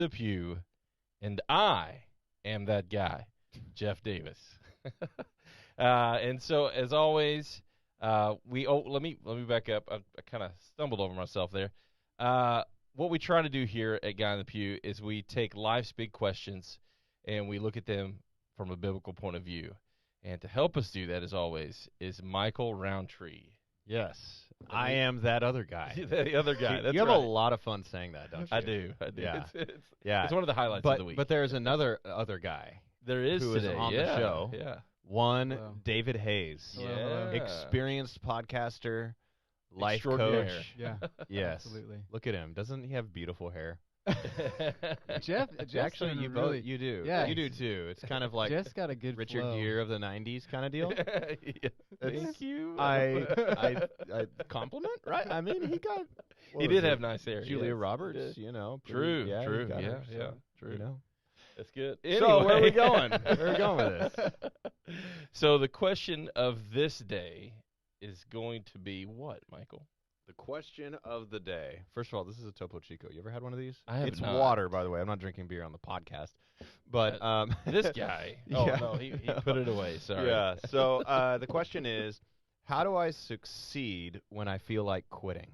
the pew, and I am that guy, Jeff Davis. And so, as always, let me back up. I kind of stumbled over myself there. What we try to do here at Guy in the Pew is we take life's big questions and we look at them from a biblical point of view. And to help us do that, as always, is Michael Roundtree. Yes, I am that other guy. The other guy. That's you have right. a lot of fun saying that, don't you? I do. Yeah. It's Yeah. it's one of the highlights of the week. But there's another other guy there is who is today. on the Yeah, show. Yeah. One Hello. David Hayes, Hello. experienced podcaster, life Extraordinaire. coach. Yeah, Yes. absolutely. Look at him. Doesn't he have beautiful hair? Jeff's Actually, done you really, both you do. Yeah. You do too. It's kind of like Jeff's got a good Richard flow. Gere of the '90s kind of deal. Yeah. It's- Thank you. I compliment, right? I mean, he got. what He was did it? have nice hair. Julia yes, Roberts, he did. you know. True, he true, got yeah, her, yeah, so, true. You know. That's good. So where are we Anyway. going? Where are we going with this? So the question of this day is going to be what, Michael? The question of the day. First of all, this is a Topo Chico. You ever had one of these? I have It's not. water, by the way. I'm not drinking beer on the podcast. But This guy. Oh Yeah. no, he put it away. Sorry. Yeah. So the question is, how do I succeed when I feel like quitting?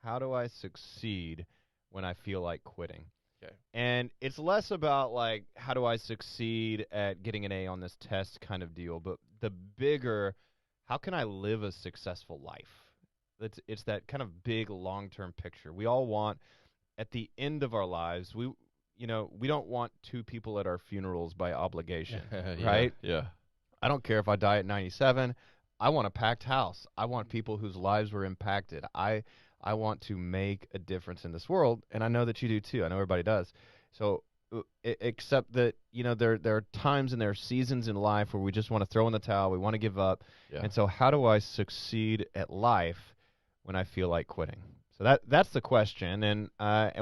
How do I succeed when I feel like quitting? Okay. And it's less about like how do I succeed at getting an A on this test kind of deal, but the bigger, how can I live a successful life? It's that kind of big long-term picture. We all want at the end of our lives, we don't want two people at our funerals by obligation, Yeah, right? Yeah. I don't care if I die at 97. I want a packed house. I want people whose lives were impacted. I want to make a difference in this world, and I know that you do too. I know everybody does. So, except that there are times and there are seasons in life where we just want to throw in the towel. We want to give up. Yeah. And so, how do I succeed at life when I feel like quitting? So that's the question, and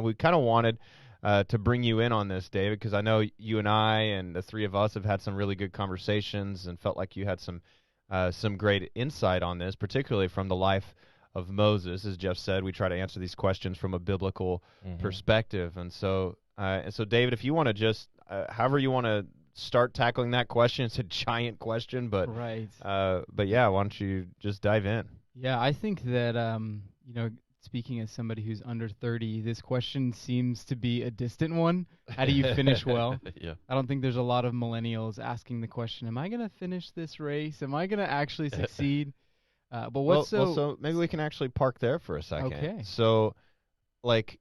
we kind of wanted to bring you in on this, David, because I know you and I and the three of us have had some really good conversations and felt like you had some great insight on this, particularly from the life of Moses. As Jeff said, we try to answer these questions from a biblical perspective, and so David, if you want to just however you want to start tackling that question, it's a giant question, but Right. yeah, why don't you just dive in? Yeah, I think that speaking as somebody who's under 30, this question seems to be a distant one. How do you finish well? Yeah. I don't think there's a lot of millennials asking the question, am I going to finish this race? Am I going to actually succeed? But what's so maybe we can actually park there for a second. Okay. So, like,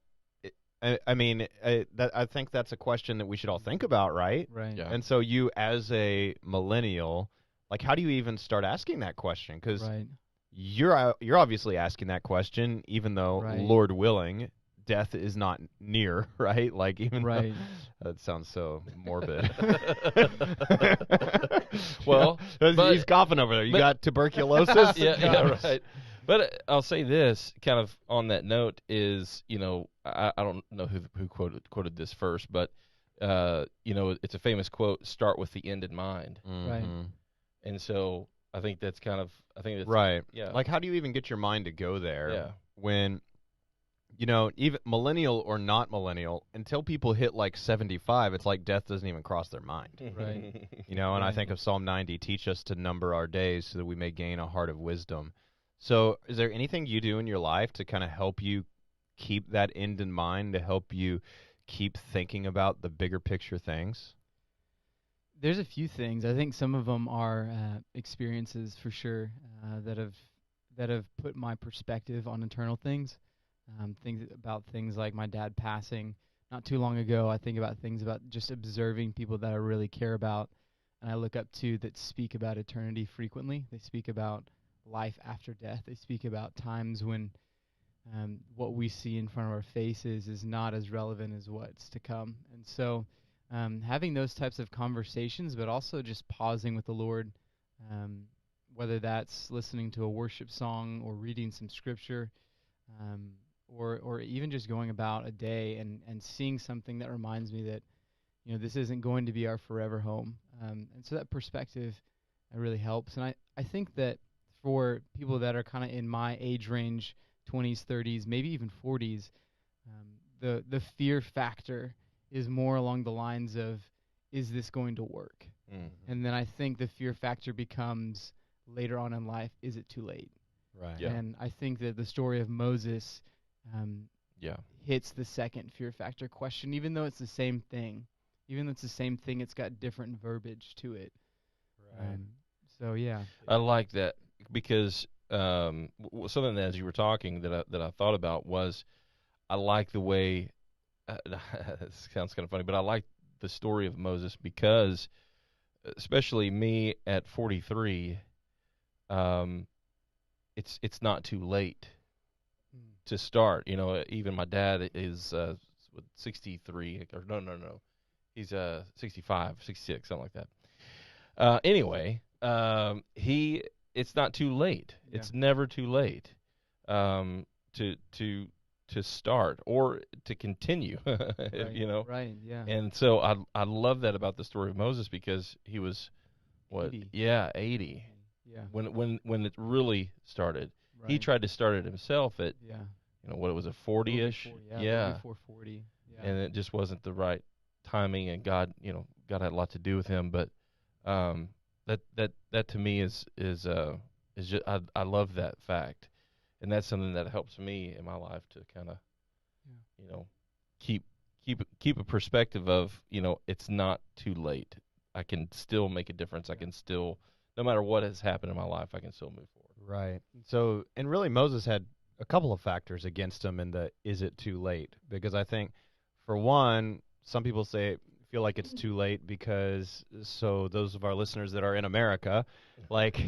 I think that's a question that we should all think about, right? right? Yeah. And so you, as a millennial, like, how do you even start asking that question? Because Right. you're obviously asking that question, even though, Right. Lord willing, death is not near, right? Like, even though- Right. that sounds so morbid. Well, but- he's coughing over there. You but- got tuberculosis? Yeah, right. But I'll say this, kind of on that note, is I don't know who quoted this first, but it's a famous quote: "Start with the end in mind." Right. Mhm. And so I think that's Right. Yeah. Like, how do you even get your mind to go there Yeah. when, even millennial or not millennial, until people hit like 75, it's like death doesn't even cross their mind. Right. And I Right. think of Psalm 90, teach us to number our days so that we may gain a heart of wisdom. So is there anything you do in your life to kind of help you keep that end in mind, to help you keep thinking about the bigger picture things? There's a few things. I think some of them are experiences for sure that have put my perspective on eternal things. Things like my dad passing not too long ago. I think about things about just observing people that I really care about, and I look up to that speak about eternity frequently. They speak about life after death. They speak about times when what we see in front of our faces is not as relevant as what's to come. And so having those types of conversations, but also just pausing with the Lord, whether that's listening to a worship song or reading some scripture, or even just going about a day and seeing something that reminds me that this isn't going to be our forever home. And so that perspective really helps. And I think that for people that are kind of in my age range, 20s, 30s, maybe even 40s, the fear factor is more along the lines of, is this going to work? Mm. And then I think the fear factor becomes later on in life, is it too late? Right. Yeah. And I think that the story of Moses Yeah. hits the second fear factor question, even though it's the same thing. Even though it's the same thing, it's got different verbiage to it. Right. So yeah. I like that because something that as you were talking that I thought about was I like the way it sounds kind of funny, but I like the story of Moses because, especially me at 43, it's not too late to start. You know, even my dad is 63, or no, he's 65, 66, something like that. Anyway, it's not too late. Yeah. It's never too late to start or to continue. Right, You know, Right. Yeah. and so I love that about the story of Moses because he was 80. 80 Yeah. when it really started. Right. He tried to start it himself at Yeah. what was it, 40ish? Yeah. Before 40. Yeah. And it just wasn't the right timing, and God had a lot to do with him, but that to me is just I love that fact, and that's something that helps me in my life to kind of keep a perspective of it's not too late. I can still make a difference. I can still, no matter what has happened in my life, I can still move forward. Right. So, and really Moses had a couple of factors against him in the is it too late? Because I think, for one, some people feel like it's too late because, so those of our listeners that are in America, like,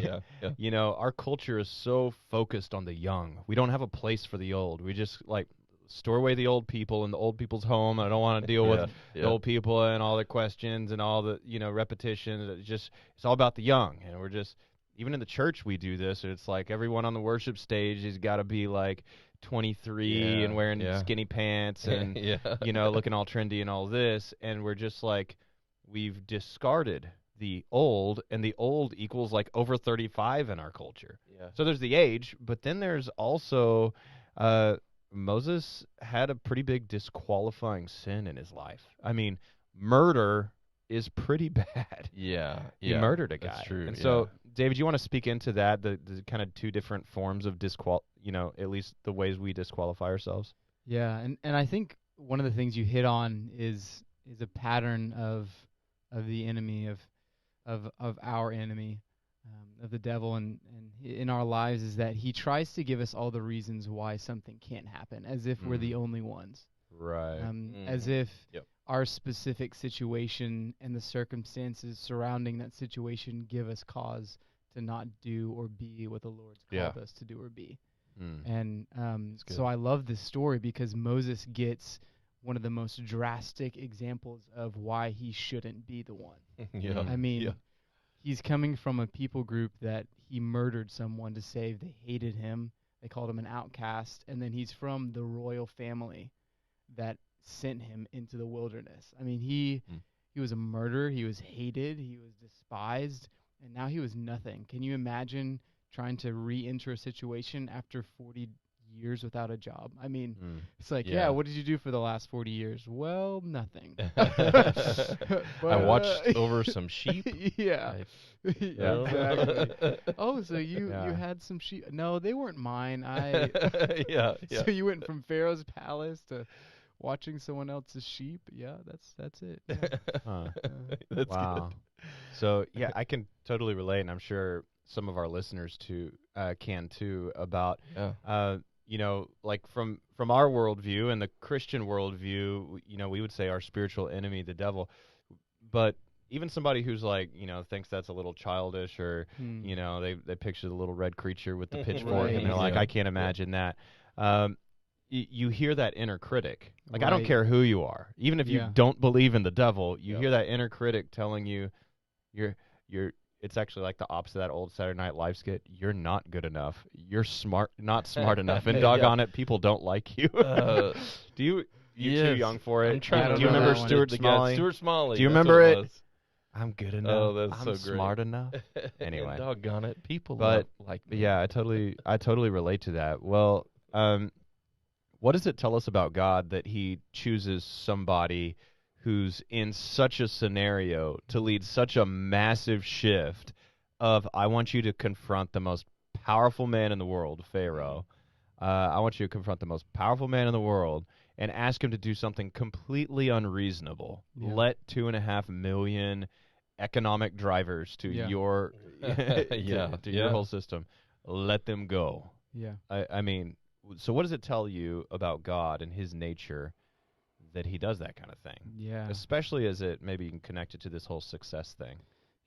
Yeah. our culture is so focused on the young. We don't have a place for the old. We just, like, store away the old people in the old people's home. I don't want to deal with the old people and all the questions and all the, repetitions. It's all about the young. And we're just, even in the church we do this. It's like everyone on the worship stage has got to be like 23 and wearing skinny pants and, looking all trendy and all this. And we're just like, we've discarded the old, and the old equals like over 35 in our culture. Yeah. So there's the age, but then there's also, Moses had a pretty big disqualifying sin in his life. I mean, murder is pretty bad. Yeah. He murdered a guy. That's true. And so, David, you want to speak into that, the kind of two different forms of at least the ways we disqualify ourselves? Yeah, and I think one of the things you hit on is a pattern of the enemy, of our enemy, of the devil, and in our lives, is that he tries to give us all the reasons why something can't happen, as if we're the only ones. Right. As if our specific situation and the circumstances surrounding that situation give us cause to not do or be what the Lord's called us to do or be. And so I love this story because Moses gets one of the most drastic examples of why he shouldn't be the one. I mean, he's coming from a people group that he murdered someone to save. They hated him. They called him an outcast. And then he's from the royal family that sent him into the wilderness. I mean, he was a murderer. He was hated. He was despised. And now he was nothing. Can you imagine trying to re-enter a situation after 40 years without a job? I mean, it's like, what did you do for the last 40 years? Well, nothing. I watched over some sheep. Exactly. Oh, so you had some sheep? No, they weren't mine. So you went from Pharaoh's palace to watching someone else's sheep? Yeah, that's it. Yeah. That's wow. Good. So I can totally relate, and I'm sure some of our listeners can too, about like from our worldview and the Christian worldview, we would say our spiritual enemy, the devil. But even somebody who's like, thinks that's a little childish, or they picture the little red creature with the pitchfork, and they're like, I can't imagine that. You hear that inner critic. Like, I don't care who you are, even if you don't believe in the devil, you hear that inner critic telling you, it's actually like the opposite of that old Saturday Night Live skit. You're not good enough. You're not smart enough, and doggone it, people don't like you. You're too young for it. Do you remember Stuart Smalley? Stuart Smalley. Do you remember it? Was. I'm good enough. Oh, that's I'm so great. smart enough. Anyway, doggone it, people like me. Yeah, I totally relate to that. Well, what does it tell us about God that He chooses somebody who's in such a scenario to lead such a massive shift of, I want you to confront the most powerful man in the world, Pharaoh. I want you to confront the most powerful man in the world and ask him to do something completely unreasonable. Yeah. Let 2.5 million economic drivers to Yeah. your Yeah. to your whole system. Let them go. Yeah. I mean, so what does it tell you about God and his nature that he does that kind of thing? Yeah. Especially as it maybe you can connect it to this whole success thing.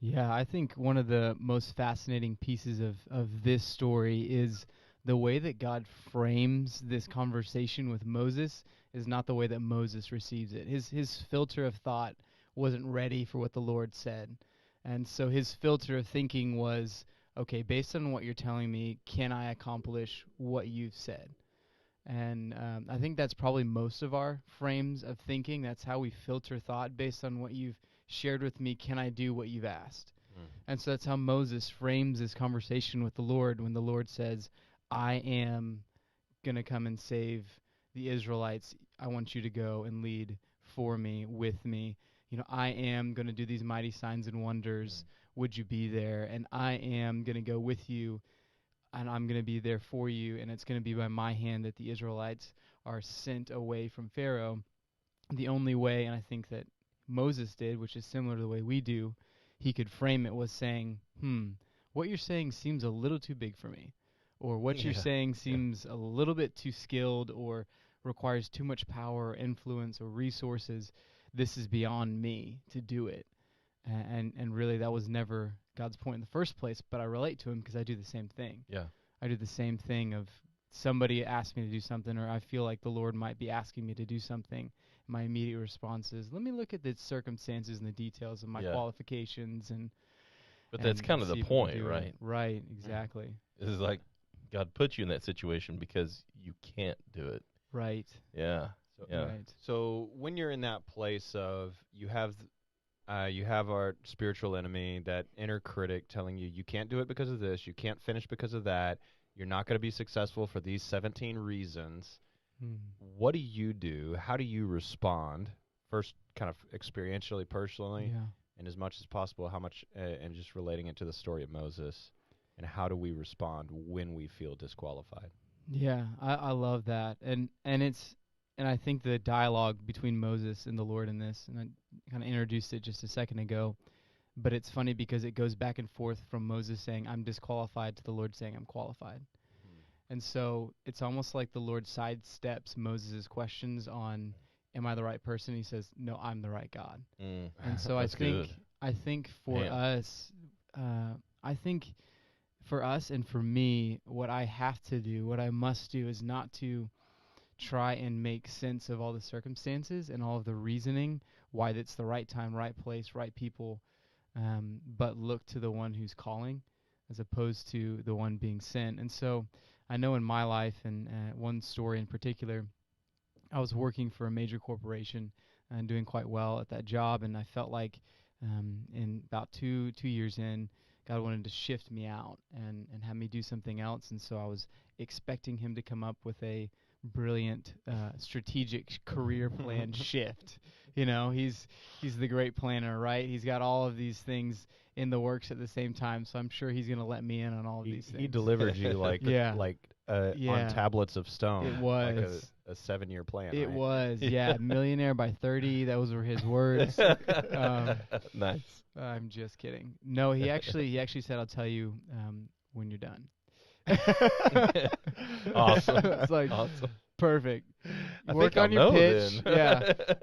Yeah, I think one of the most fascinating pieces of this story is the way that God frames this conversation with Moses is not the way that Moses receives it. His filter of thought wasn't ready for what the Lord said. And so his filter of thinking was, okay, based on what you're telling me, can I accomplish what you've said? And I think that's probably most of our frames of thinking. That's how we filter thought based on what you've shared with me. Can I do what you've asked? And so that's how Moses frames this conversation with the Lord when the Lord says, I am going to come and save the Israelites. I want you to go and lead for me, with me. You know, I am going to do these mighty signs and wonders. Would you be there? And I am going to go with you, and I'm going to be there for you, and it's going to be by my hand that the Israelites are sent away from Pharaoh. The only way, and I think that Moses did, which is similar to the way we do, he could frame it was saying, what you're saying seems a little too big for me. Or what you're saying seems a little bit too skilled or requires too much power or influence or resources. This is beyond me to do it. And really that was never God's point in the first place, but I relate to him because I do the same thing. Yeah. I do the same thing of somebody asks me to do something, or I feel like the Lord might be asking me to do something. My immediate response is, let me look at the circumstances and the details of my qualifications. But that's kind of the point, right? Right, exactly. This is like God put you in that situation because you can't do it. Right. Yeah. Right. So when you're in that place of you have our spiritual enemy, that inner critic telling you can't do it because of this, you can't finish because of that, you're not going to be successful for these 17 reasons. What do you do? How do you respond? First, kind of experientially, personally, and as much as possible, how much, and just relating it to the story of Moses, and how do we respond when we feel disqualified? Yeah, I love that, and I think the dialogue between Moses and the Lord in this, and I kind of introduced it just a second ago, but it's funny because it goes back and forth from Moses saying, I'm disqualified, to the Lord saying, I'm qualified. And so it's almost like the Lord sidesteps Moses' questions on, am I the right person? He says, no, I'm the right God. And so I think for us, and for me, what I have to do, what I must do, is not to try and make sense of all the circumstances and all of the reasoning, why it's the right time, right place, right people, but look to the one who's calling as opposed to the one being sent. And so I know in my life, and one story in particular, I was working for a major corporation and doing quite well at that job, and I felt like in about two years in, God wanted to shift me out and have me do something else. And so I was expecting him to come up with a brilliant strategic career plan shift. You know, he's the great planner, right? He's got all of these things in the works at the same time, so I'm sure he's going to let me in on all of these things. He delivered you like on tablets of stone. It was like a 7-year plan. It right? was, yeah, millionaire by 30. Those were his words. Nice. I'm just kidding. No, he actually said, "I'll tell you when you're done." Awesome. It's like awesome. Perfect. I Work think on your I'll know pitch. then.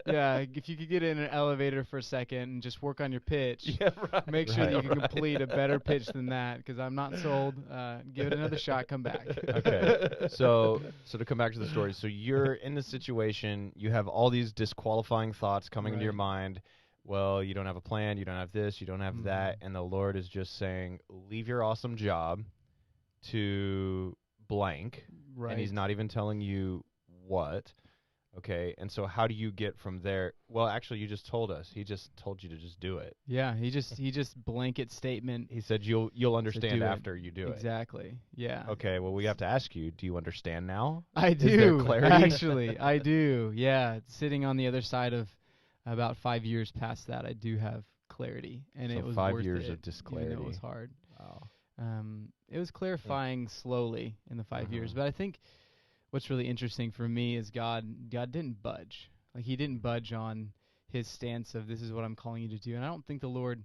Yeah. If you could get in an elevator for a second and just work on your pitch, Yeah, right. make sure that you can complete a better pitch than that, because I'm not sold. Give it another shot. Come back. Okay. So to come back to the story, so you're in this situation, you have all these disqualifying thoughts coming into your mind. Well, you don't have a plan, you don't have this, you don't have that, and the Lord is just saying, leave your awesome job to blank, and he's not even telling you what. Okay, and so how do you get from there? Well, actually, you just told us. He just told you to just do it. Yeah, he just blanket statement. He said you'll understand after you do it. Exactly. Yeah. Okay, well, we have to ask you, do you understand now? I do. Is there clarity? Actually, I do. Yeah, sitting on the other side of About 5 years past that, I do have clarity, and So it was 5 worth years it, of just even though it was clarity. hard. Wow. It was clarifying slowly in the 5 years, Mhm. but I think what's really interesting for me is God didn't budge. Like, he didn't budge on his stance of, this is what I'm calling you to do. And I don't think the Lord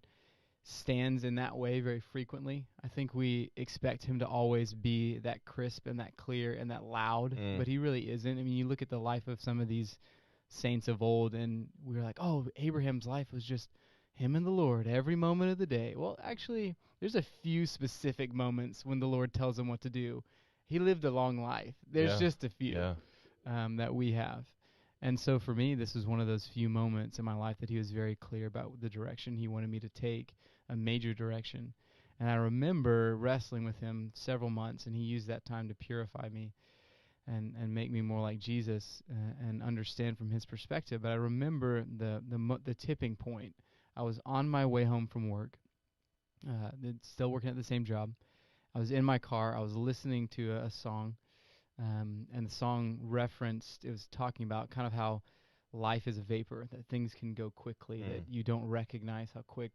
stands in that way very frequently. I think we expect him to always be that crisp and that clear and that loud, but he really isn't. I mean, you look at the life of some of these saints of old, and we were like, oh, Abraham's life was just him and the Lord every moment of the day. Well, actually, there's a few specific moments when the Lord tells him what to do. He lived a long life. There's Yeah. just a few Yeah. that we have. And so for me, this was one of those few moments in my life that he was very clear about the direction he wanted me to take, a major direction. And I remember wrestling with him several months, and he used that time to purify me and make me more like Jesus and understand from his perspective. But I remember the tipping point. I was on my way home from work, still working at the same job. I was in my car. I was listening to a song, and the song it was talking about kind of how life is a vapor, that things can go quickly, that you don't recognize how quick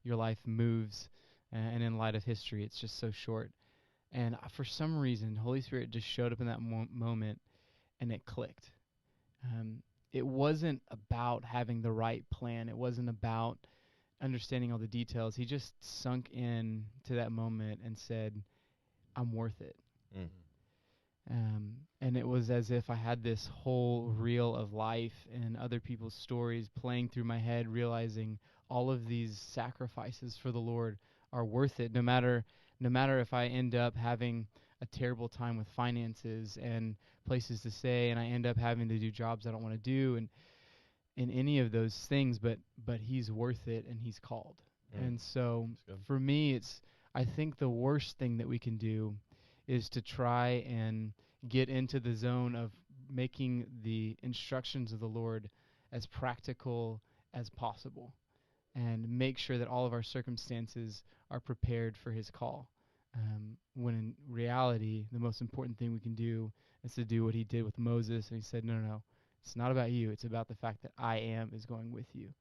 your life moves, and in light of history, it's just so short. And for some reason, Holy Spirit just showed up in that moment, and it clicked. It wasn't about having the right plan. It wasn't about understanding all the details. He just sunk in to that moment and said, I'm worth it. And it was as if I had this whole reel of life and other people's stories playing through my head, realizing all of these sacrifices for the Lord are worth it, no matter if I end up having a terrible time with finances and places to stay, and I end up having to do jobs I don't want to do, and in any of those things, but he's worth it, and he's called. And so for me, I think the worst thing that we can do is to try and get into the zone of making the instructions of the Lord as practical as possible and make sure that all of our circumstances are prepared for his call. When in reality, the most important thing we can do is to do what he did with Moses. And he said, no, it's not about you. It's about the fact that I am is going with you.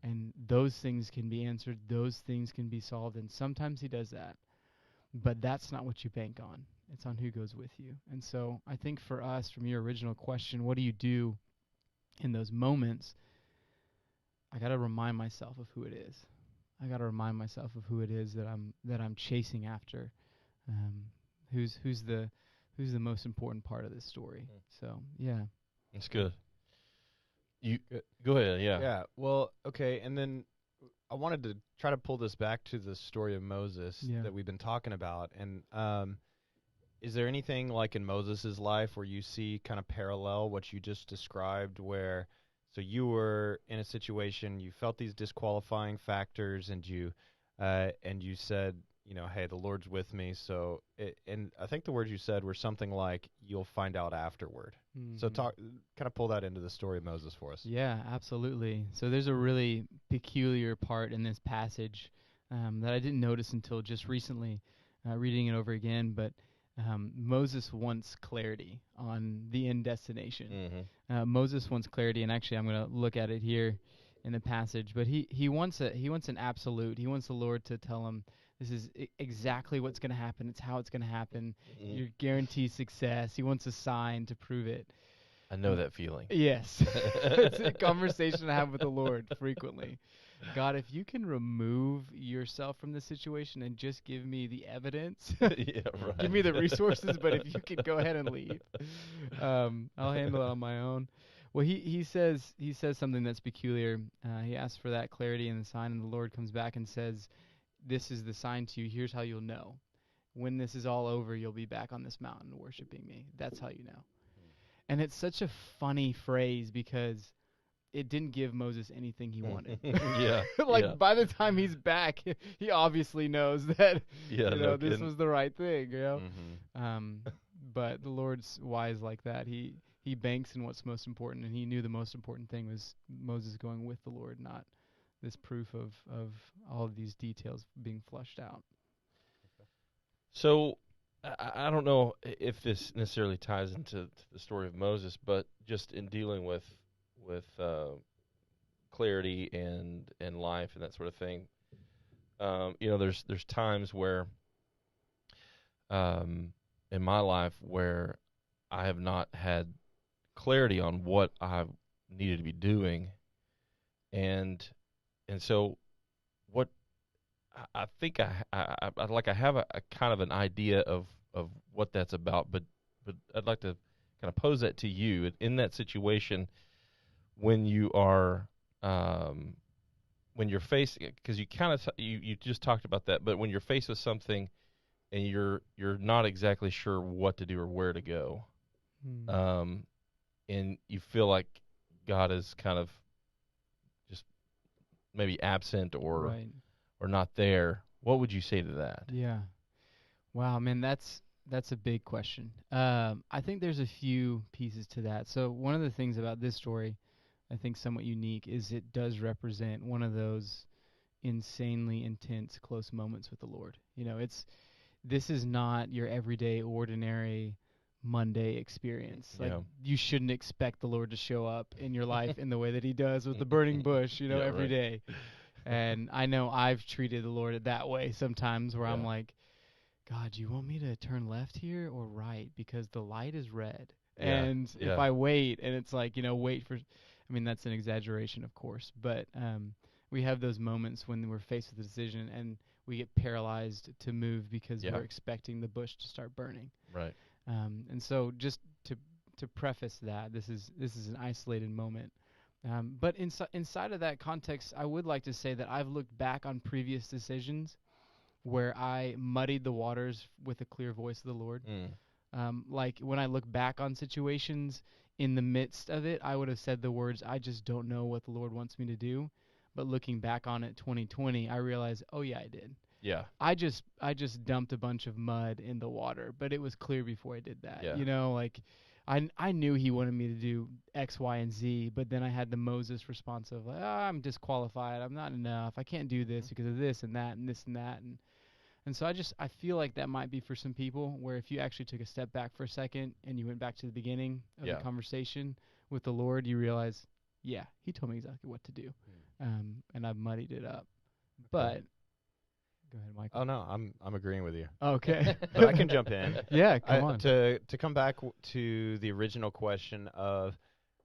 And those things can be answered. Those things can be solved. And sometimes he does that. But that's not what you bank on. It's on who goes with you. And so I think for us, from your original question, what do you do in those moments? I got to remind myself of who it is. I got to remind myself of who it is that I'm chasing after. Who's the most important part of this story. So, yeah. That's good. You go ahead, yeah. Yeah. Well, okay, and then I wanted to try to pull this back to the story of Moses that we've been talking about. And is there anything like in Moses' life where you see kind of parallel what you just described, where so you were in a situation, you felt these disqualifying factors, and you said, hey, the Lord's with me. So, and I think the words you said were something like, "You'll find out afterward." So kind of pull that into the story of Moses for us. Yeah, absolutely. So there's a really peculiar part in this passage that I didn't notice until just recently, reading it over again. But Moses wants clarity on the end destination. Moses wants clarity, and actually, I'm going to look at it here in the passage. But he wants an absolute. He wants the Lord to tell him, this is exactly what's going to happen. It's how it's going to happen. You're guaranteed success. He wants a sign to prove it. I know that feeling. Yes. It's a conversation I have with the Lord frequently. God, if you can remove yourself from the situation and just give me the evidence, Yeah, right. give me the resources, but if you could go ahead and leave, I'll handle it on my own. Well, he says something that's peculiar. He asks for that clarity and the sign, and the Lord comes back and says, this is the sign to you. Here's how you'll know. When this is all over, you'll be back on this mountain worshiping me. That's how you know. And it's such a funny phrase because it didn't give Moses anything he wanted. Yeah. By the time he's back, he obviously knows that this was the right thing. But the Lord's wise like that. He banks in what's most important, and he knew the most important thing was Moses going with the Lord, not this proof of all of these details being flushed out. So I don't know if this necessarily ties into the story of Moses, but just in dealing with clarity and life and that sort of thing. There's times where in my life where I have not had clarity on what I needed to be doing, and so what I think I have a kind of an idea of what that's about, but I'd like to kind of pose that to you in that situation when you are when you're faced, because you kind of you just talked about that, but when you're faced with something and you're not exactly sure what to do or where to go, and you feel like God is kind of just maybe absent or not there, what would you say to that? Yeah. Wow, man, that's a big question. I think there's a few pieces to that. So one of the things about this story, I think somewhat unique, is it does represent one of those insanely intense, close moments with the Lord. This is not your everyday, ordinary, Monday experience. Like, you shouldn't expect the Lord to show up in your life in the way that he does with the burning bush, every day. And I know I've treated the Lord that way sometimes, where I'm like, God, you want me to turn left here or right? Because the light is red. And if I wait, and it's like, wait for, that's an exaggeration, of course. But we have those moments when we're faced with a decision and we get paralyzed to move because we're expecting the bush to start burning. Right. And so just to preface that, this is an isolated moment. But inside of that context, I would like to say that I've looked back on previous decisions where I muddied the waters with a clear voice of the Lord. Like when I look back on situations, in the midst of it, I would have said the words, I just don't know what the Lord wants me to do. But looking back on it, 2020, I realized, oh yeah, I did. Yeah. I just dumped a bunch of mud in the water, but it was clear before I did that. Yeah. I knew he wanted me to do X, Y, and Z, but then I had the Moses response of I'm disqualified. I'm not enough. I can't do this because of this and that and this and that. And so I feel like that might be for some people, where if you actually took a step back for a second and you went back to the beginning of the conversation with the Lord, you realize, yeah, he told me exactly what to do. And I've muddied it up. But go ahead, Michael. Oh no, I'm agreeing with you. Okay. But I can jump in. Yeah, come on. To come back to the original question of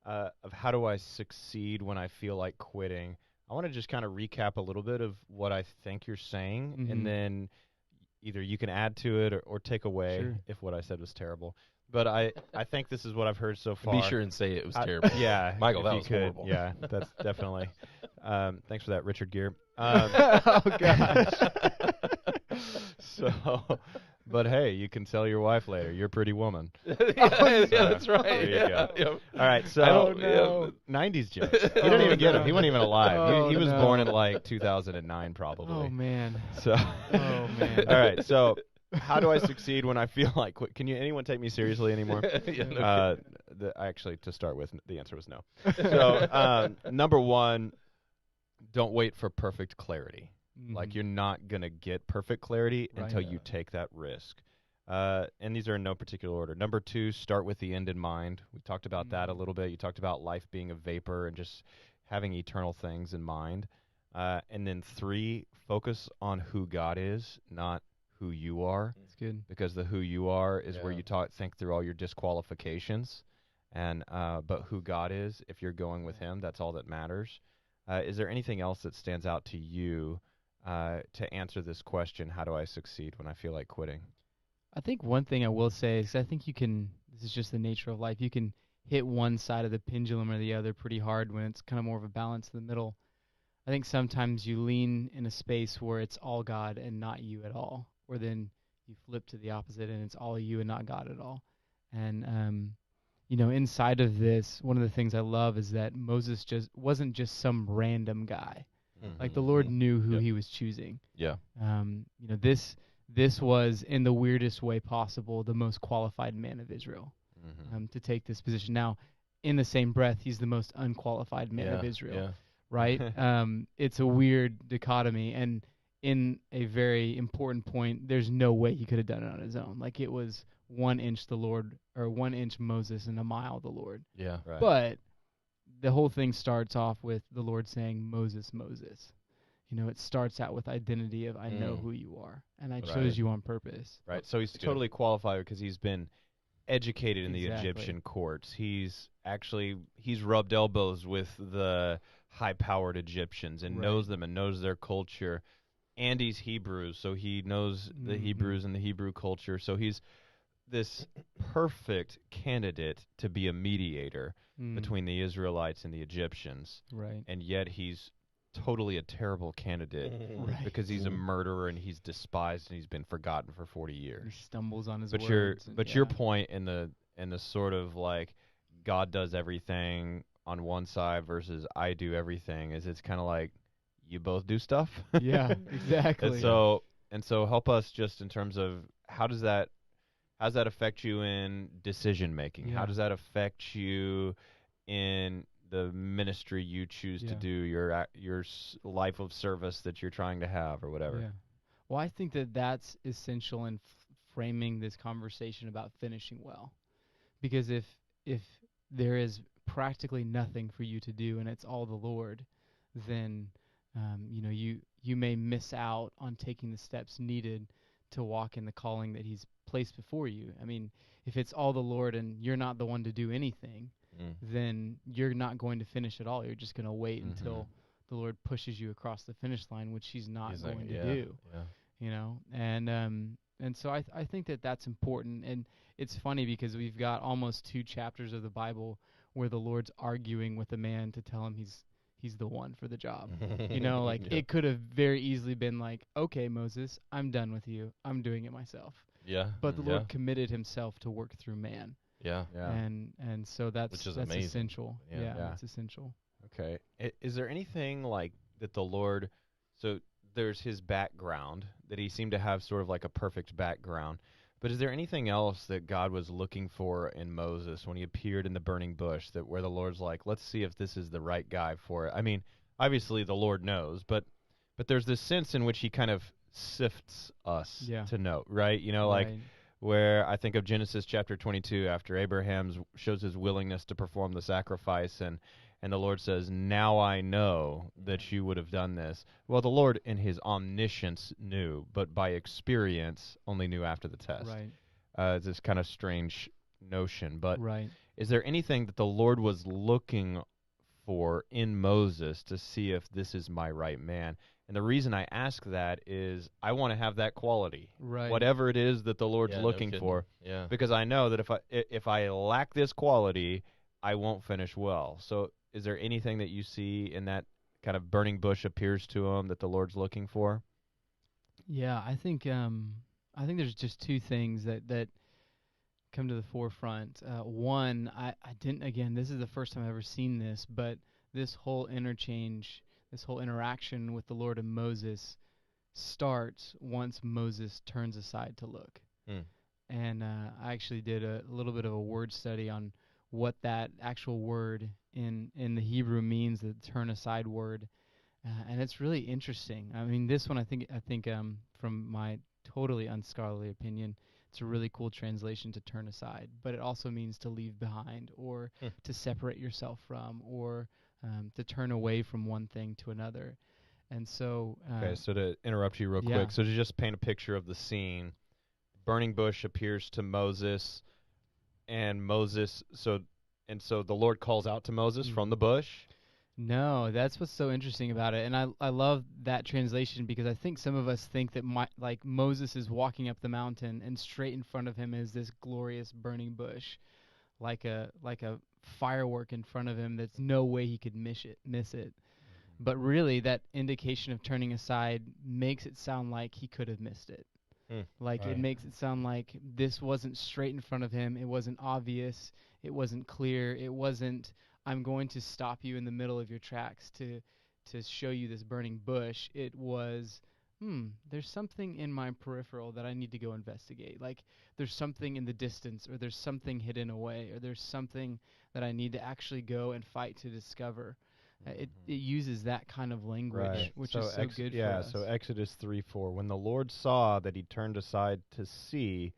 how do I succeed when I feel like quitting, I want to just kind of recap a little bit of what I think you're saying, and then either you can add to it or take away if what I said was terrible. But I think this is what I've heard so far. Be sure and say it was terrible. Yeah. Michael, that was horrible. Yeah, that's definitely. Thanks for that, Richard Gere. Oh, gosh. But hey, you can tell your wife later. You're a pretty woman. That's right. There you go. Yep. All right, so no. 90s jokes. He didn't even get him. He wasn't even alive. Oh, he was no. born in like 2009 probably. Oh, man. So. Oh, man. All right, so how do I succeed when I feel like quit? Can anyone take me seriously anymore? Actually, to start with, the answer was no. So number one, don't wait for perfect clarity. Like, you're not going to get perfect clarity until you take that risk. And these are in no particular order. Number two, start with the end in mind. We talked about that a little bit. You talked about life being a vapor and just having eternal things in mind. And then three, focus on who God is, not who you are. That's good. Because the who you are is where you think through all your disqualifications. And but who God is, if you're going with him, that's all that matters. Is there anything else that stands out to you to answer this question, how do I succeed when I feel like quitting? I think one thing I will say is I think this is just the nature of life, you can hit one side of the pendulum or the other pretty hard when it's kind of more of a balance in the middle. I think sometimes you lean in a space where it's all God and not you at all, or then you flip to the opposite and it's all you and not God at all. And, inside of this, one of the things I love is that Moses wasn't just some random guy. Like the Lord knew who he was choosing. Yeah. This was, in the weirdest way possible, the most qualified man of Israel to take this position. Now, in the same breath, he's the most unqualified man of Israel, right? It's a weird dichotomy, and in a very important point, there's no way he could have done it on his own. Like, it was 1 inch the Lord, or 1 inch Moses and a mile the Lord. Yeah. Right. But the whole thing starts off with the Lord saying, "Moses, Moses." It starts out with identity of I know who you are, and I Right. chose you on purpose. Right. So he's Good. totally qualified because he's been educated in the Exactly. Egyptian courts. He's rubbed elbows with the high-powered Egyptians and Right. knows them and knows their culture. And he's Hebrew, so he knows the Mhm. Hebrews and the Hebrew culture. So he's this perfect candidate to be a mediator between the Israelites and the Egyptians. Right. And yet he's totally a terrible candidate Right. because he's a murderer and he's despised and he's been forgotten for 40 years. He stumbles on his But words. your point in the sort of like God does everything on one side versus I do everything is it's kind of like you both do stuff. Yeah, exactly. and so help us just in terms of how does that affect you in decision making? How Yeah. does that affect you in the ministry you choose to Yeah. do, your life of service that you're trying to have or whatever? Yeah. Well, I think that that's essential in framing this conversation about finishing well, because if there is practically nothing for you to do and it's all the Lord, then you may miss out on taking the steps needed to walk in the calling that He's placed before you. I mean, if it's all the Lord and you're not the one to do anything, then you're not going to finish at all. You're just going to wait until the Lord pushes you across the finish line, which He's not He's like, going yeah, to do. Yeah. And so I think that that's important. And it's funny because we've got almost 2 chapters of the Bible where the Lord's arguing with a man to tell him he's the one for the job. Yeah. It could have very easily been like, okay, Moses, I'm done with you. I'm doing it myself. Yeah. But the Yeah. Lord committed Himself to work through man. Yeah. Yeah. And so that's Which is that's amazing. essential. Yeah. Yeah, Yeah. that's essential. Okay. Is there anything like that the Lord, so there's His background, that He seemed to have sort of like a perfect background, but is there anything else that God was looking for in Moses when he appeared in the burning bush that where the Lord's like, let's see if this is the right guy for it? I mean, obviously the Lord knows, but there's this sense in which He kind of sifts us Yeah. to know, right? Like Right. where I think of Genesis chapter 22 after Abraham shows his willingness to perform the sacrifice and the Lord says, now I know that you would have done this. Well, the Lord in His omniscience knew, but by experience only knew after the test. Right. It's this kind of strange notion. But Right. is there anything that the Lord was looking for in Moses to see if this is my right man? And the reason I ask that is I want to have that quality, Right. whatever it is that the Lord's Yeah, no looking kidding. for, Yeah. because I know that if I lack this quality, I won't finish well. So is there anything that you see in that kind of burning bush appears to him that the Lord's looking for? Yeah, I think there's just 2 things that come to the forefront. One, I didn't, again, this is the first time I've ever seen this, but this whole interchange, this whole interaction with the Lord and Moses starts once Moses turns aside to look. And I actually did a little bit of a word study on what that actual word in the Hebrew means, the turn aside word. And it's really interesting. I mean, this one, I think, from my totally unscholarly opinion, it's a really cool translation to turn aside. But it also means to leave behind, or to separate yourself from, or to turn away from one thing to another. And so, Okay, so to interrupt you real yeah. quick, so to just paint a picture of the scene, burning bush appears to Moses, and so the Lord calls out to Moses from the bush. No, that's what's so interesting about it. And I love that translation because I think some of us think that like Moses is walking up the mountain and straight in front of him is this glorious burning bush, like a firework in front of him that's no way he could miss it. But really that indication of turning aside makes it sound like he could have missed it. Like Right. it makes it sound like this wasn't straight in front of him. It wasn't obvious. It wasn't clear. It wasn't, I'm going to stop you in the middle of your tracks to show you this burning bush. It was, there's something in my peripheral that I need to go investigate. Like there's something in the distance, or there's something hidden away, or there's something that I need to actually go and fight to discover. It uses that kind of language, which is so good for us. So Exodus 3:4, when the Lord saw that he turned aside to see,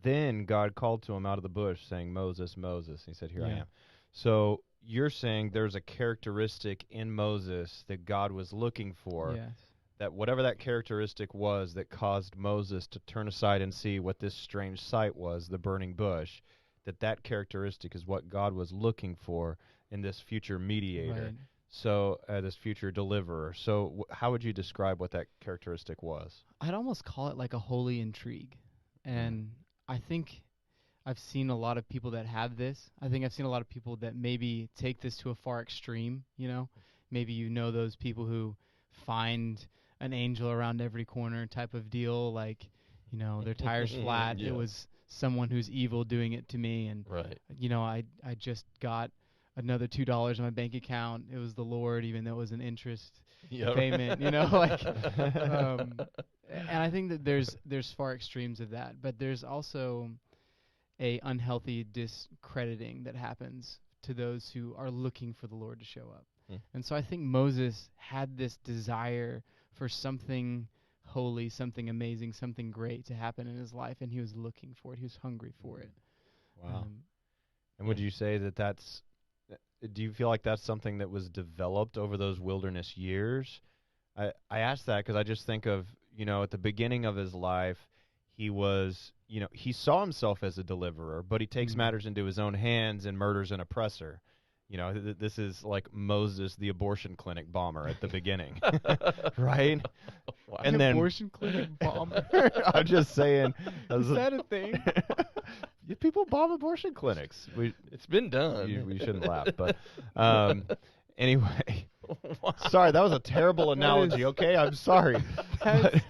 then God called to him out of the bush, saying, Moses, Moses. And he said, here I Yeah. am. So you're saying there's a characteristic in Moses that God was looking for, Yes. that whatever that characteristic was that caused Moses to turn aside and see what this strange sight was, the burning bush, that characteristic is what God was looking for in this future mediator. Right. So this future deliverer. So how would you describe what that characteristic was? I'd almost call it like a holy intrigue. And I think I've seen a lot of people that have this. I think I've seen a lot of people that maybe take this to a far extreme, you know. Maybe you know those people who find an angel around every corner type of deal, like, you know, their tire's flat. Yeah. It was someone who's evil doing it to me, and Right. you know, I just got another $2 in my bank account. It was the Lord, even though it was an interest Yeah. payment, you know, like and I think that there's far extremes of that, but there's also a unhealthy discrediting that happens to those who are looking for the Lord to show up. And so I think Moses had this desire for something holy, something amazing, something great to happen in his life, and he was looking for it. He was hungry for it. Wow. And would you say that that's, do you feel like that's something that was developed over those wilderness years? I ask that because I just think of, you know, at the beginning of his life, he was, you know, he saw himself as a deliverer, but he takes matters into his own hands and murders an oppressor. You know, this is like Moses, the abortion clinic bomber at the beginning, right? Wow. And then abortion clinic bomber. I'm just saying, Is that a thing? people bomb abortion clinics. It's been done. We shouldn't laugh, but anyway. Wow. Sorry, that was a terrible analogy. Okay, I'm sorry. That's-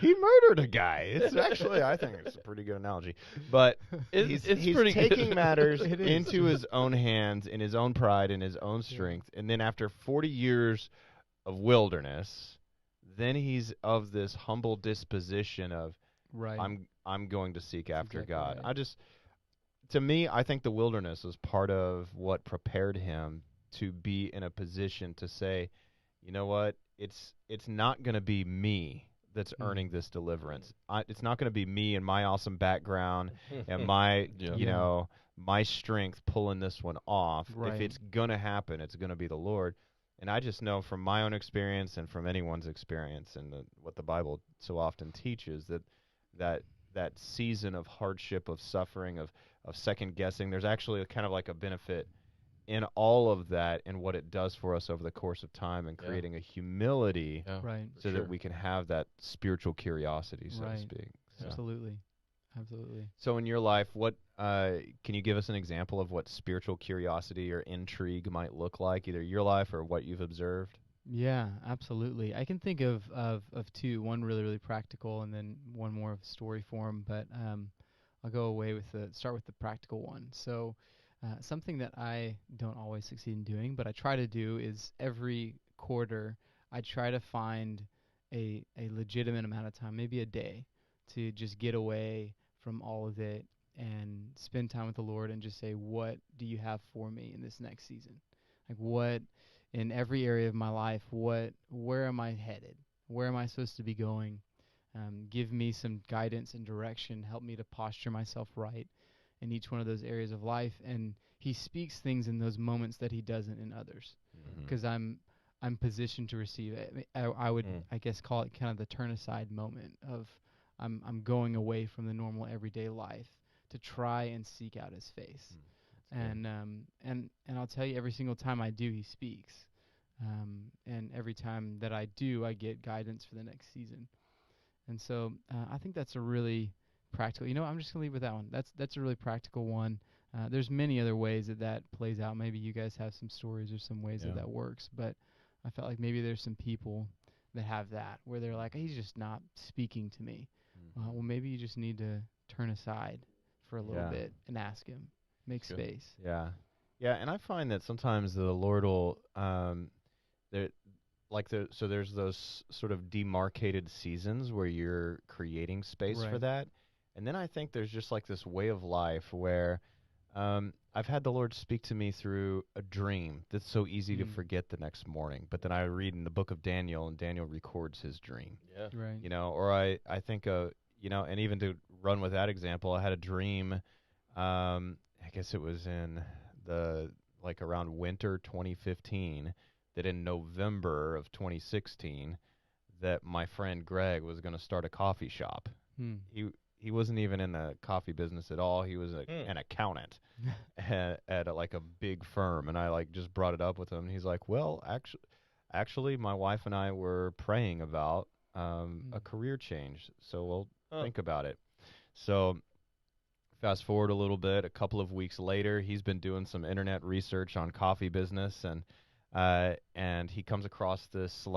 He murdered a guy. It's actually, I think it's a pretty good analogy. But It's he's pretty good. taking matters It is. into his own hands, in his own pride, in his own strength. And then after 40 years of wilderness, then he's of this humble disposition of, Right. I'm going to seek after exactly God. right. To me, I think the wilderness was part of what prepared him to be in a position to say, you know what, it's not going to be me that's earning this deliverance. It's not going to be me and my awesome background and my, Yeah. you know, my strength pulling this one off. If Right. it's going to happen, it's going to be the Lord. And I just know from my own experience and from anyone's experience and what the Bible so often teaches, that season of hardship, of suffering, of second guessing, there's actually kind of like a benefit in all of that and what it does for us over the course of time, and Yeah. creating a humility Yeah. Right. so that we can have that spiritual curiosity, so to Right. speak. So. Absolutely. Absolutely. So in your life, what can you give us an example of what spiritual curiosity or intrigue might look like, either your life or what you've observed? Yeah, absolutely. I can think of two, one really, really practical and then one more of story form, but I'll go away with start with the practical one. So something that I don't always succeed in doing, but I try to do, is every quarter I try to find a legitimate amount of time, maybe a day, to just get away from all of it and spend time with the Lord and just say, what do you have for me in this next season? Like, what in every area of my life, where am I headed? Where am I supposed to be going? Give me some guidance and direction. Help me to posture myself right in each one of those areas of life. And he speaks things in those moments that he doesn't in others, because I'm positioned to receive it. I would, I guess, call it kind of the turn aside moment of I'm going away from the normal everyday life to try and seek out his face. And I'll tell you, every single time I do, he speaks. And every time that I do, I get guidance for the next season. And so I think that's a really practical. You know, I'm just gonna leave with that one. That's a really practical one. There's many other ways that plays out. Maybe you guys have some stories or some ways that works. But I felt like maybe there's some people that have that, where they're like, he's just not speaking to me. Well, maybe you just need to turn aside for a little bit and ask him. Make space. Yeah. Yeah, and I find that sometimes the Lord will there's those sort of demarcated seasons where you're creating space for Right. that. And then I think there's just like this way of life where I've had the Lord speak to me through a dream that's so easy to forget the next morning. But then I read in the book of Daniel, and Daniel records his dream. Yeah. Right. You know, or I think you know, and even to run with that example, I had a dream. I guess it was in like around winter 2015 that in November of 2016 that my friend Greg was going to start a coffee shop. He wasn't even in the coffee business at all. He was an accountant at like a big firm, and I like just brought it up with him. And he's like, "Well, actually, my wife and I were praying about a career change, so we'll think about it." So fast forward a little bit, a couple of weeks later, he's been doing some internet research on coffee business, and he comes across this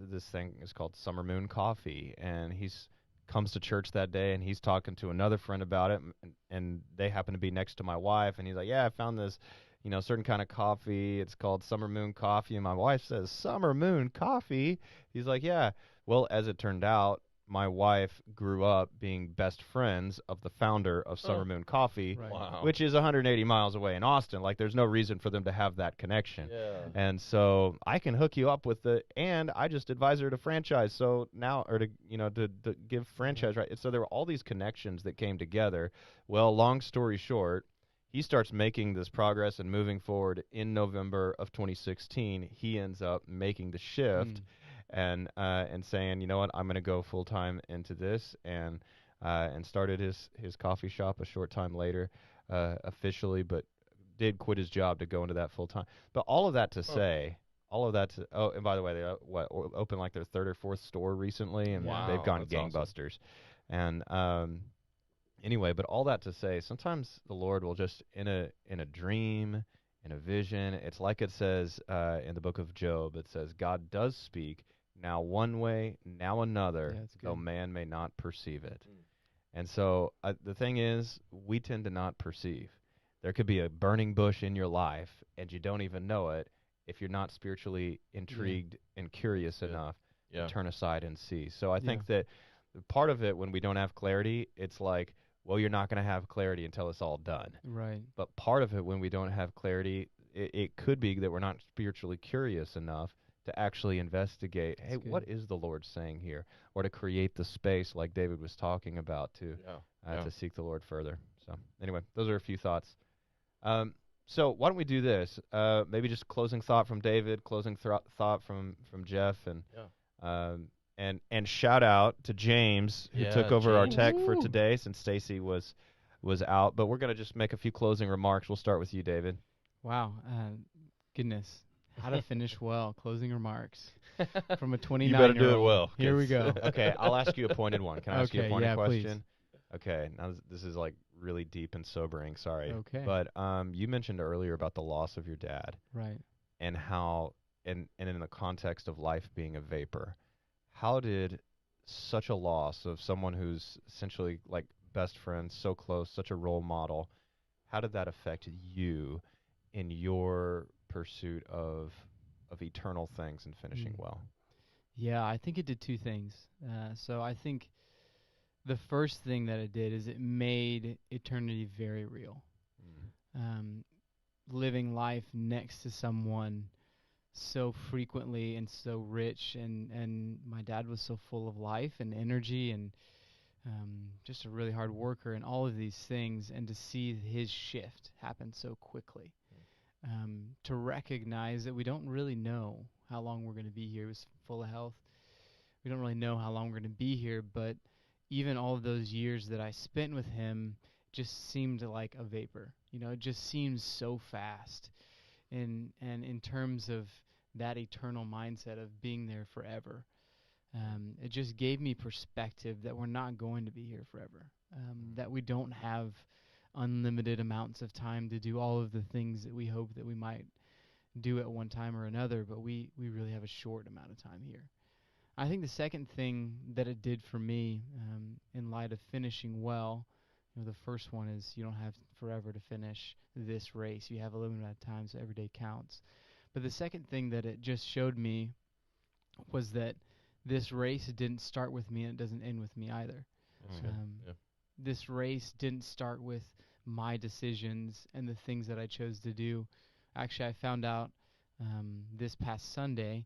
this thing is called Summer Moon Coffee, and he's comes to church that day, and he's talking to another friend about it, and they happen to be next to my wife, and he's like, "Yeah, I found this, certain kind of coffee. It's called Summer Moon Coffee." And my wife says, "Summer Moon Coffee?" He's like, "Yeah." Well, as it turned out, my wife grew up being best friends of the founder of Summer Moon Coffee, Right. Wow. which is 180 miles away in Austin. Like, there's no reason for them to have that connection. Yeah. And so I can hook you up with and I just advise her to franchise. So now, or to give franchise, right? So there were all these connections that came together. Well, long story short, he starts making this progress and moving forward in November of 2016. He ends up making the shift and saying, "You know what, I'm going to go full time into this," and started his coffee shop a short time later, officially, but did quit his job to go into that full time. But all of that to say, and by the way, they opened like their third or fourth store recently, and Wow, they've gone that's awesome. gangbusters. And anyway, but all that to say, sometimes the Lord will just in a dream, in a vision. It's like it says in the book of Job. It says God does speak, now one way, now another, Yeah, that's though good. man may not perceive it. And so the thing is, we tend to not perceive. There could be a burning bush in your life, and you don't even know it if you're not spiritually intrigued and curious Good. enough Yeah. to turn aside and see. So I think that part of it, when we don't have clarity, it's like, well, you're not going to have clarity until it's all done. Right. But part of it, when we don't have clarity, it could be that we're not spiritually curious enough to actually investigate, hey, good. what is the Lord saying here? Or to create the space like David was talking about to seek the Lord further. So anyway, those are a few thoughts. So why don't we do this? Maybe just closing thought from David, closing thought from Jeff, and shout out to James, who took over our James. tech for today since Stacy was out. But we're going to just make a few closing remarks. We'll start with you, David. Wow. Goodness. How to finish well. Closing remarks from a 29-year-old. You better do it well. Here we go. Okay, I'll ask you a pointed one. Can I ask you a Okay, pointed yeah, please. question? Okay, now this is like really deep and sobering. Sorry. Okay. But you mentioned earlier about the loss of your dad Right. and how, and in the context of life being a vapor, how did such a loss of someone who's essentially like best friends, so close, such a role model, how did that affect you in your pursuit of eternal things and finishing well? Yeah, I think it did two things. So I think the first thing that it did is it made eternity very real. Living life next to someone so frequently and so rich, and my dad was so full of life and energy and just a really hard worker and all of these things, and to see his shift happen so quickly. To recognize that we don't really know how long we're going to be here. He was full of health. We don't really know how long we're going to be here, but even all of those years that I spent with him just seemed like a vapor. It just seems so fast. And in terms of that eternal mindset of being there forever, it just gave me perspective that we're not going to be here forever, that we don't have unlimited amounts of time to do all of the things that we hope that we might do at one time or another, but we really have a short amount of time here. I think the second thing that it did for me, in light of finishing well, the first one is you don't have forever to finish this race. You have a limited amount of time, so every day counts. But the second thing that it just showed me was that this race didn't start with me, and it doesn't end with me either. This race didn't start with my decisions and the things that I chose to do. Actually, I found out this past Sunday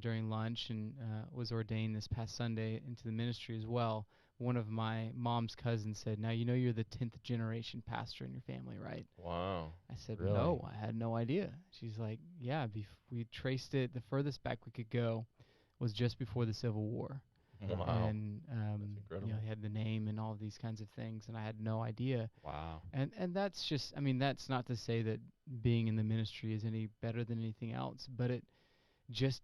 during lunch, and was ordained this past Sunday into the ministry as well. one of my mom's cousins said, "Now you know you're the 10th generation pastor in your family, right?" Wow. I said, Really? "No, I had no idea." She's like, "Yeah, we traced it. The furthest back we could go was just before the Civil War." Wow. And incredible. he had the name and all of these kinds of things, and I had no idea. Wow. And that's just, I mean, that's not to say that being in the ministry is any better than anything else, but it just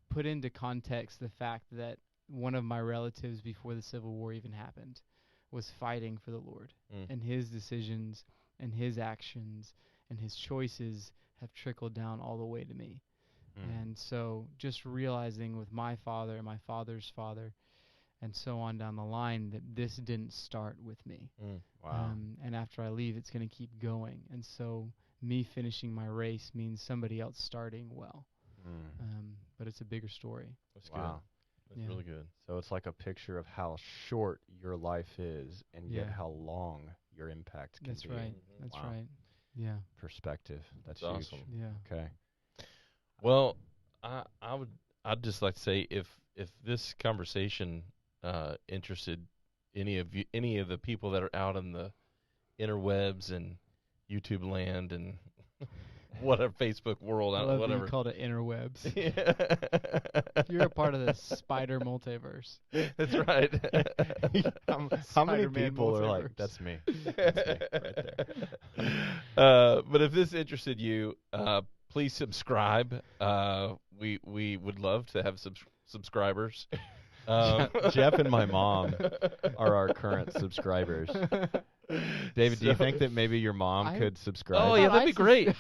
put into context the fact that one of my relatives before the Civil War even happened was fighting for the Lord, and his decisions and his actions and his choices have trickled down all the way to me. And so just realizing with my father and my father's father and so on down the line that this didn't start with me. Wow. And after I leave, it's going to keep going. And so me finishing my race means somebody else starting well. But it's a bigger story. That's Wow. good. That's Yeah. really good. So it's like a picture of how short your life is, and yet Yeah. how long your impact can That's be. right. That's Wow. right. Yeah. Perspective. That's That's huge. awesome. Yeah. Okay. Well, I'd just like to say if this conversation interested any of the people that are out in the interwebs and YouTube land and whatever Facebook world, I love that whatever. you called it interwebs. Yeah. You're a part of the spider multiverse. That's right. How many Spider-Man people are like, multiverse. that's me? That's me right there. But if this interested you, please subscribe. We would love to have subscribers. Jeff and my mom are our current subscribers. David, do you think that maybe your mom I- could subscribe? Oh yeah, thought that'd I be great.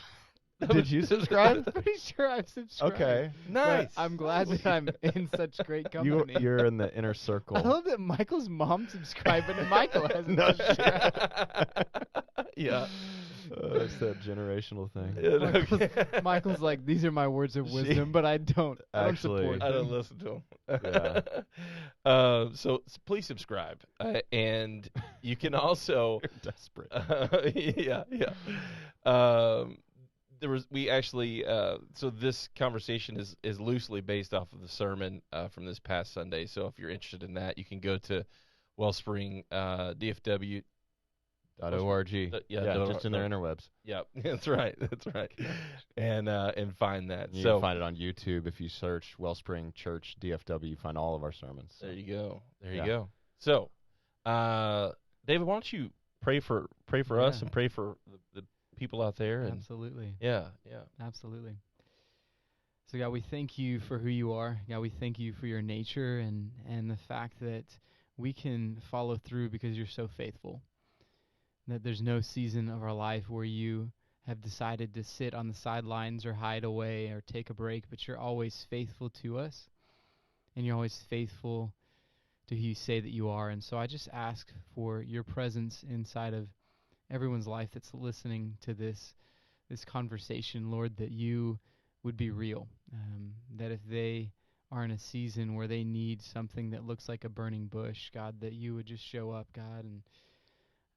Did you subscribe? I'm pretty sure I've subscribed. Okay. But Nice. I'm glad that I'm in such great company. You're in the inner I circle. love that Michael's mom subscribed, but Michael hasn't No subscribed. Yeah. It's that generational thing. Michael's like, these are my words of wisdom, but I don't. I don't Actually- support I them. don't listen to them. Yeah. So please subscribe, and you can also, You're desperate. yeah. There was we actually so this conversation is loosely based off of the sermon from this past Sunday. So if you're interested in that, you can go to Wellspring DFW. .org. Yeah, just in their interwebs. Yeah, that's right. That's right. And find that. You So can find it on YouTube if you search Wellspring Church DFW. You find all of our sermons. there you go. There you Yeah. go. So, David, why don't you pray for us Yeah. and pray for the people out there? And Absolutely. yeah. Absolutely. So God, we thank you for who you are. God, we thank you for your nature and the fact that we can follow through because you're so faithful. That there's no season of our life where you have decided to sit on the sidelines or hide away or take a break, but you're always faithful to us. And you're always faithful to who you say that you are. And so I just ask for your presence inside of everyone's life that's listening to this conversation, Lord, that you would be real. That if they are in a season where they need something that looks like a burning bush, God, that you would just show up, God. And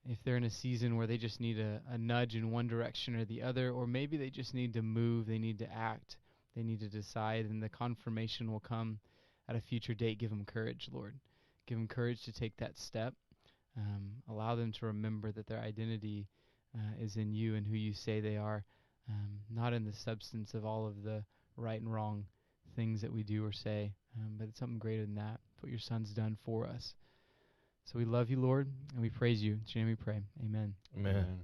if they're in a season where they just need a nudge in one direction or the other, or maybe they just need to move, they need to act, they need to decide, and the confirmation will come at a future date. Give them courage, Lord. Give them courage to take that step. Allow them to remember that their identity is in you and who you say they are, not in the substance of all of the right and wrong things that we do or say, but it's something greater than that, what your Son's done for us. So we love you, Lord, and we praise you. In your name we pray. Amen. Amen.